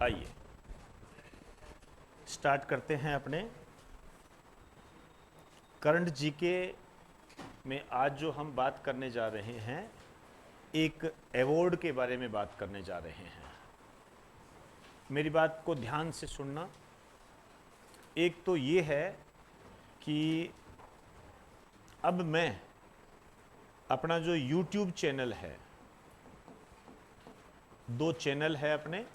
आइए स्टार्ट करते हैं अपने करंट जीके में। आज जो हम बात करने जा रहे हैं, एक अवार्ड के बारे में बात करने जा रहे हैं। मेरी बात को ध्यान से सुनना। एक तो ये है कि अब मैं अपना जो YouTube चैनल है, 2 चैनल है अपने।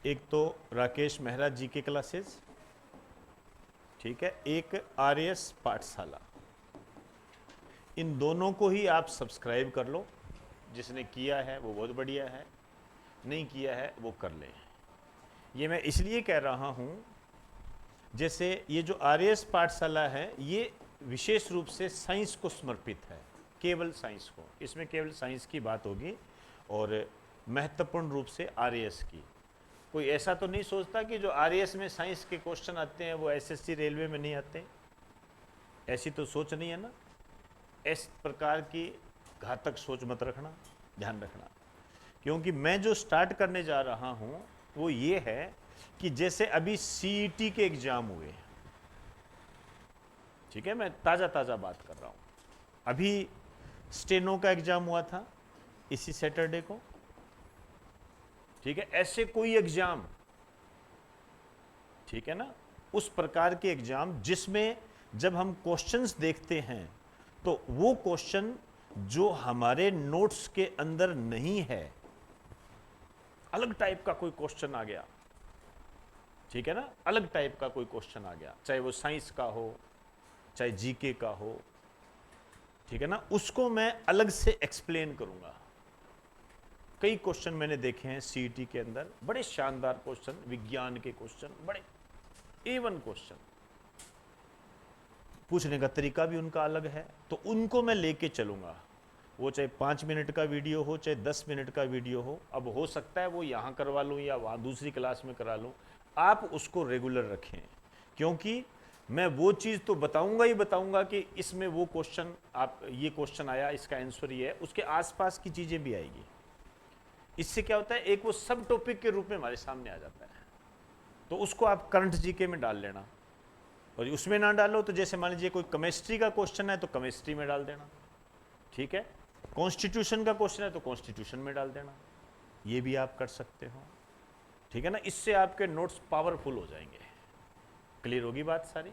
एक तो राकेश मेहरा जी के क्लासेस, ठीक है, एक RAS पाठशाला। इन दोनों को ही आप सब्सक्राइब कर लो। जिसने किया है वो बहुत बढ़िया है, नहीं किया है वो कर ले। ये मैं इसलिए कह रहा हूँ, जैसे ये जो RAS पाठशाला है ये विशेष रूप से साइंस को समर्पित है, केवल साइंस को। इसमें केवल साइंस की बात होगी और महत्वपूर्ण रूप से RAS की। कोई ऐसा तो नहीं सोचता कि जो RAS में साइंस के क्वेश्चन आते हैं वो SSC रेलवे में नहीं आते। ऐसी तो सोच नहीं है ना। इस प्रकार की घातक सोच मत रखना, ध्यान रखना। क्योंकि मैं जो स्टार्ट करने जा रहा हूं वो ये है कि जैसे अभी CET के एग्जाम हुए, ठीक है, मैं ताज़ा ताज़ा बात कर रहा हूं। अभी स्टेनो का एग्जाम हुआ था इसी सैटरडे को, ठीक है। ऐसे कोई एग्जाम, ठीक है ना, उस प्रकार के एग्जाम जिसमें जब हम क्वेश्चंस देखते हैं तो वो क्वेश्चन जो हमारे नोट्स के अंदर नहीं है, अलग टाइप का कोई क्वेश्चन आ गया, ठीक है ना, अलग टाइप का कोई क्वेश्चन आ गया, चाहे वो साइंस का हो चाहे जीके का हो, ठीक है ना, उसको मैं अलग से एक्सप्लेन करूंगा। कई क्वेश्चन मैंने देखे हैं CET के अंदर, बड़े शानदार क्वेश्चन, विज्ञान के क्वेश्चन, बड़े A1 क्वेश्चन। पूछने का तरीका भी उनका अलग है, तो उनको मैं लेके चलूंगा। वो चाहे 5 मिनट का वीडियो हो चाहे 10 मिनट का वीडियो हो। अब हो सकता है वो यहाँ करवा लूँ या वहाँ दूसरी क्लास में करा लूँ, आप उसको रेगुलर रखें। क्योंकि मैं वो चीज़ तो बताऊंगा ही बताऊंगा कि इसमें वो क्वेश्चन, आप ये क्वेश्चन आया, इसका आंसर ये है, उसके आसपास की चीज़ें भी आएगी। इससे क्या होता है, एक वो सब टॉपिक के रूप में हमारे सामने आ जाता है। तो उसको आप करंट जीके में डाल लेना, और उसमें ना डालो तो जैसे मान लीजिए कोई केमिस्ट्री का क्वेश्चन है तो केमिस्ट्री में डाल देना, ठीक है। कॉन्स्टिट्यूशन का क्वेश्चन है तो कॉन्स्टिट्यूशन में डाल देना, ये भी आप कर सकते हो, ठीक है ना। इससे आपके नोट्स पावरफुल हो जाएंगे। क्लियर होगी बात सारी।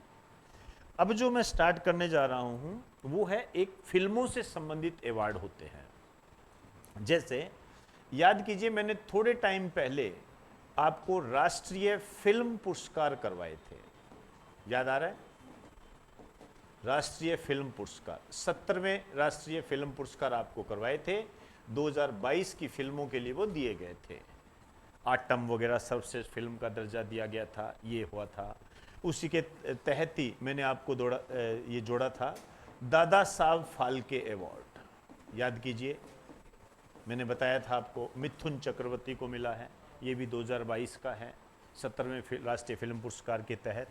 अब जो मैं स्टार्ट करने जा रहा हूं वो है, एक फिल्मों से संबंधित अवार्ड होते हैं। जैसे याद कीजिए, मैंने थोड़े टाइम पहले आपको राष्ट्रीय फिल्म पुरस्कार करवाए थे, याद आ रहा है? राष्ट्रीय फिल्म पुरस्कार, 17वें राष्ट्रीय फिल्म पुरस्कार आपको करवाए थे। 2022 की फिल्मों के लिए वो दिए गए थे। आटम वगैरह सर्वश्रेष्ठ फिल्म का दर्जा दिया गया था, ये हुआ था। उसी के तहत ही मैंने आपको ये जोड़ा था दादा साहब फाल्के अवार्ड। याद कीजिए, मैंने बताया था आपको मिथुन चक्रवर्ती को मिला है, ये भी 2022 का है, 17वें राष्ट्रीय फिल्म पुरस्कार के तहत।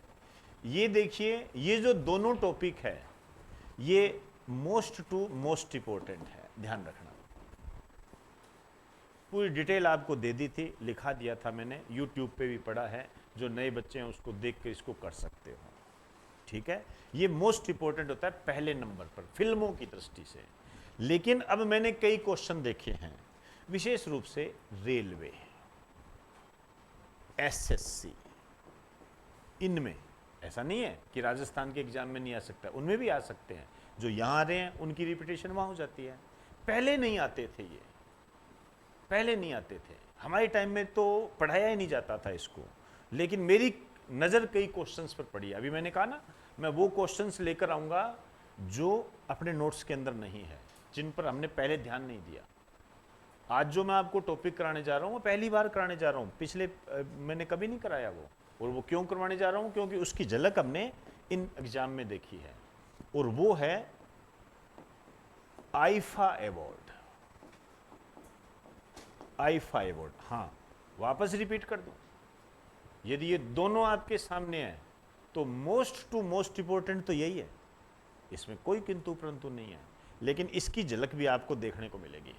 ये देखिए, ये जो दोनों टॉपिक है ये मोस्ट टू मोस्ट इंपॉर्टेंट है, ध्यान रखना। पूरी डिटेल आपको दे दी थी, लिखा दिया था मैंने, YouTube पे भी पड़ा है, जो नए बच्चे हैं उसको देख के इसको कर सकते हो, ठीक है। ये मोस्ट इंपॉर्टेंट होता है पहले नंबर पर फिल्मों की दृष्टि से। लेकिन अब मैंने कई क्वेश्चन देखे हैं, विशेष रूप से रेलवे, SSC, इनमें ऐसा नहीं है कि राजस्थान के एग्जाम में नहीं आ सकता, उनमें भी आ सकते हैं। जो यहाँ आ रहे हैं उनकी रिपीटेशन वहाँ हो जाती है। पहले नहीं आते थे ये, पहले नहीं आते थे, हमारे टाइम में तो पढ़ाया ही नहीं जाता था इसको। लेकिन मेरी नज़र कई क्वेश्चंस पर पड़ी है। अभी मैंने कहा ना, मैं वो क्वेश्चंस लेकर आऊँगा जो अपने नोट्स के अंदर नहीं है, जिन पर हमने पहले ध्यान नहीं दिया। आज जो मैं आपको टॉपिक कराने जा रहा हूँ वो पहली बार कराने जा रहा हूँ, पिछले मैंने कभी नहीं कराया वो। और वो क्यों करवाने जा रहा हूँ, क्योंकि उसकी झलक हमने इन एग्जाम में देखी है, और वो है आईफा अवार्ड। आईफा अवार्ड, हाँ, वापस रिपीट कर दूं, यदि ये दोनों आपके सामने है तो मोस्ट टू मोस्ट इंपॉर्टेंट तो यही है, इसमें कोई किंतु परंतु नहीं है। लेकिन इसकी झलक भी आपको देखने को मिलेगी,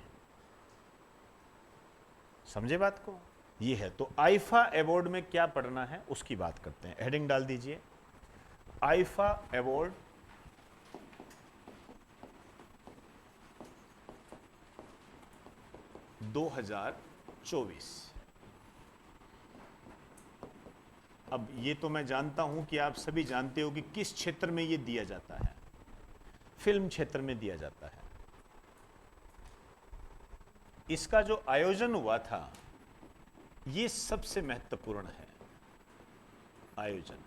समझे बात को? ये है। तो आईफा अवार्ड में क्या पढ़ना है उसकी बात करते हैं। हेडिंग डाल दीजिए, आईफा अवार्ड 2024। अब ये तो मैं जानता हूं कि आप सभी जानते हो कि किस क्षेत्र में ये दिया जाता है, फिल्म क्षेत्र में दिया जाता है। इसका जो आयोजन हुआ था ये सबसे महत्वपूर्ण है आयोजन।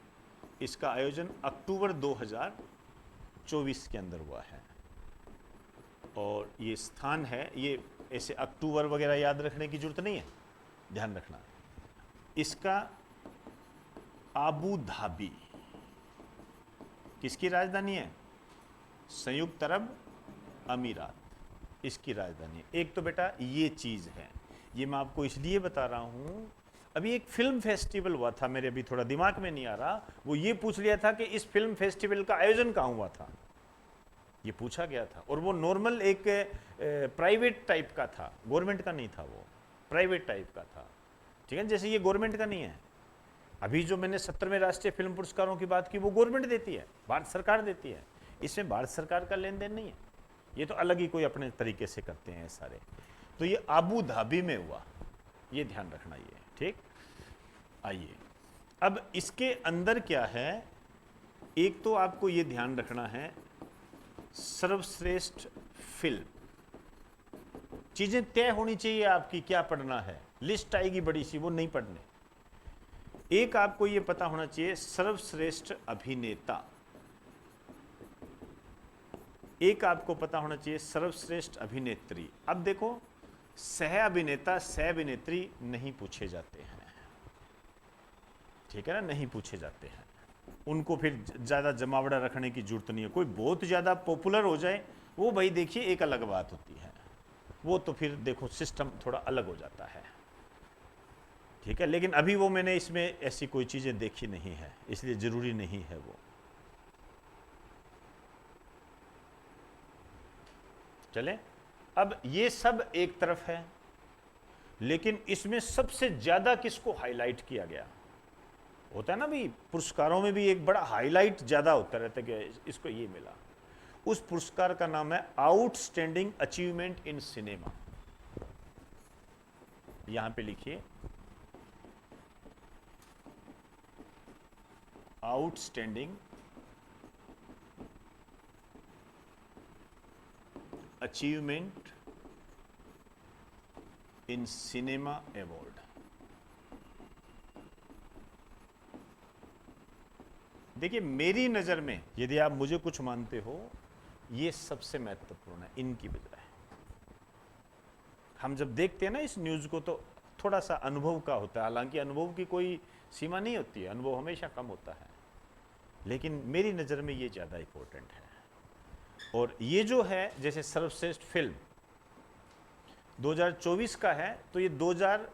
इसका आयोजन अक्टूबर 2024 के अंदर हुआ है और ये स्थान है, ये ऐसे अक्टूबर वगैरह याद रखने की जरूरत नहीं है, ध्यान रखना। इसका आबू धाबी, किसकी राजधानी है? संयुक्त अरब अमीरात, इसकी राजधानी। एक तो बेटा ये चीज़ है, ये मैं आपको इसलिए बता रहा हूँ। अभी एक फिल्म फेस्टिवल हुआ था, मेरे अभी थोड़ा दिमाग में नहीं आ रहा, वो ये पूछ लिया था कि इस फिल्म फेस्टिवल का आयोजन कहाँ हुआ था, ये पूछा गया था। और वो नॉर्मल एक प्राइवेट टाइप का था, गवर्नमेंट का नहीं था, वो प्राइवेट टाइप का था। ठीक है, जैसे ये गवर्नमेंट का नहीं है। अभी जो मैंने 17वें राष्ट्रीय फिल्म पुरस्कारों की बात की वो गवर्नमेंट देती है, भारत सरकार देती है, इसमें भारत सरकार का लेन देन नहीं है, ये तो अलग ही कोई अपने तरीके से करते हैं सारे। तो ये आबू धाबी में हुआ, ये ध्यान रखना ये, ठीक। आइए अब इसके अंदर क्या है, एक तो आपको ये ध्यान रखना है सर्वश्रेष्ठ फिल्म, चीजें तय होनी चाहिए आपकी, क्या पढ़ना है। लिस्ट आएगी बड़ी सी, वो नहीं पढ़ने। एक आपको ये पता होना चाहिए सर्वश्रेष्ठ अभिनेता, एक आपको पता होना चाहिए सर्वश्रेष्ठ अभिनेत्री। अब देखो, सह अभिनेता सह अभिनेत्री नहीं पूछे जाते हैं, ठीक है ना, नहीं पूछे जाते हैं। उनको फिर ज़्यादा जमावड़ा रखने की जरूरत नहीं है। कोई बहुत ज़्यादा पॉपुलर हो जाए वो भाई देखिए एक अलग बात होती है, वो तो फिर देखो सिस्टम थोड़ा अलग हो जाता है, ठीक है। लेकिन अभी वो मैंने इसमें ऐसी कोई चीज़ें देखी नहीं है, इसलिए ज़रूरी नहीं है वो। चले, अब ये सब एक तरफ है, लेकिन इसमें सबसे ज़्यादा किसको हाईलाइट किया गया? होता है ना भाई, पुरस्कारों में भी एक बड़ा हाईलाइट ज़्यादा होता रहता है कि इसको ये मिला। उस पुरस्कार का नाम है आउटस्टैंडिंग अचीवमेंट इन सिनेमा। यहां पे लिखिए outstanding achievement in cinema award. देखिए मेरी नज़र में, यदि आप मुझे कुछ मानते हो, ये सबसे महत्वपूर्ण है इनकी बजाय। हम जब देखते हैं ना इस न्यूज़ को तो थोड़ा सा अनुभव का होता है, हालांकि अनुभव की कोई सीमा नहीं होती है, अनुभव हमेशा कम होता है, लेकिन मेरी नज़र में ये ज़्यादा इंपॉर्टेंट है। और ये जो है जैसे सर्वश्रेष्ठ फिल्म 2024 का है, तो ये 2000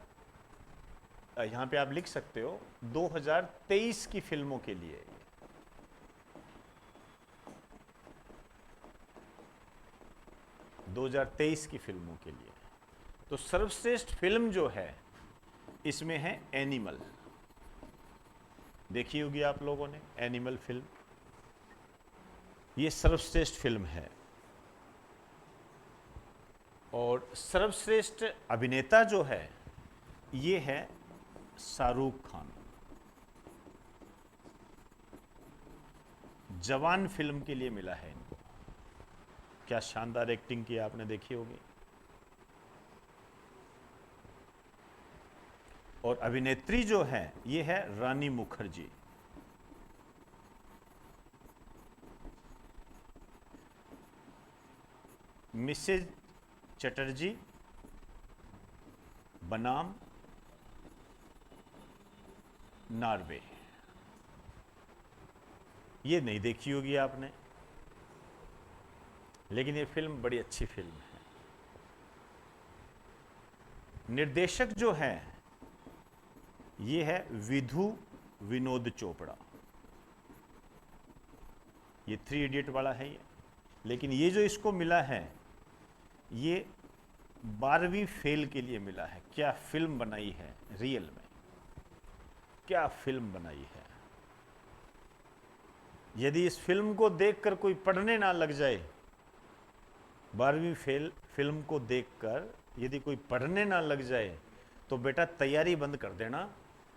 यहाँ पे आप लिख सकते हो 2023 की फिल्मों के लिए, 2023 की फिल्मों के लिए। तो सर्वश्रेष्ठ फिल्म जो है इसमें है एनिमल, देखी होगी आप लोगों ने एनिमल फिल्म, ये सर्वश्रेष्ठ फिल्म है। और सर्वश्रेष्ठ अभिनेता जो है ये है शाहरुख खान, जवान फिल्म के लिए मिला है इनको। क्या शानदार एक्टिंग की आपने देखी होगी। और अभिनेत्री जो है ये है रानी मुखर्जी, मिसेज चटर्जी बनाम नॉर्वे। ये नहीं देखी होगी आपने, लेकिन ये फिल्म बड़ी अच्छी फिल्म है। निर्देशक जो है ये है विधु विनोद चोपड़ा, ये 3 इडियट वाला है ये। लेकिन ये जो इसको मिला है ये 12वीं फेल के लिए मिला है। क्या फिल्म बनाई है रियल में, क्या फिल्म बनाई है। यदि इस फिल्म को देखकर कोई पढ़ने ना लग जाए, 12वीं फेल फिल्म को देखकर यदि कोई पढ़ने ना लग जाए, तो बेटा तैयारी बंद कर देना,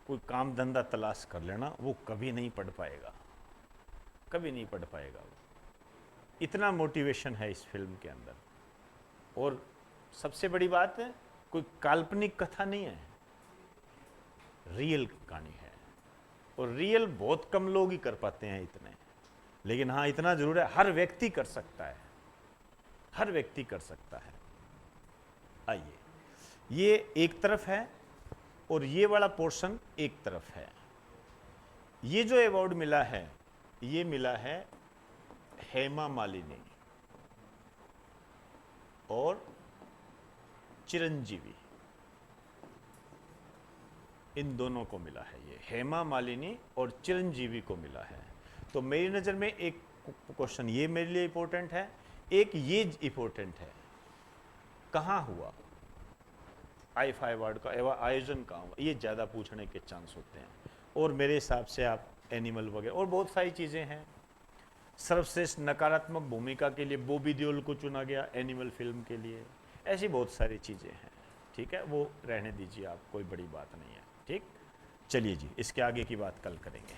कोई काम धंधा तलाश कर लेना, वो कभी नहीं पढ़ पाएगा, कभी नहीं पढ़ पाएगा वो। इतना मोटिवेशन है इस फिल्म के अंदर। और सबसे बड़ी बात है, कोई काल्पनिक कथा नहीं है, रियल कहानी है। और रियल बहुत कम लोग ही कर पाते हैं इतने, लेकिन हाँ इतना जरूर है, हर व्यक्ति कर सकता है, हर व्यक्ति कर सकता है। आइए, ये एक तरफ है और ये वाला पोर्शन एक तरफ है। ये जो अवार्ड मिला है, ये मिला है हेमा मालिनी और चिरंजीवी, इन दोनों को मिला है। ये हेमा मालिनी और चिरंजीवी को मिला है। तो मेरी नज़र में एक क्वेश्चन ये मेरे लिए इंपॉर्टेंट है, एक ये इंपॉर्टेंट है, कहाँ हुआ आई5 अवार्ड का आयोजन, कहाँ हुआ, ये ज़्यादा पूछने के चांस होते हैं। और मेरे हिसाब से आप एनिमल वगैरह और बहुत सारी चीज़ें हैं। सर्वश्रेष्ठ नकारात्मक भूमिका के लिए बॉबी देओल को चुना गया एनिमल फिल्म के लिए, ऐसी बहुत सारी चीज़ें हैं। ठीक है, वो रहने दीजिए आप, कोई बड़ी बात नहीं है। ठीक, चलिए जी, इसके आगे की बात कल करेंगे।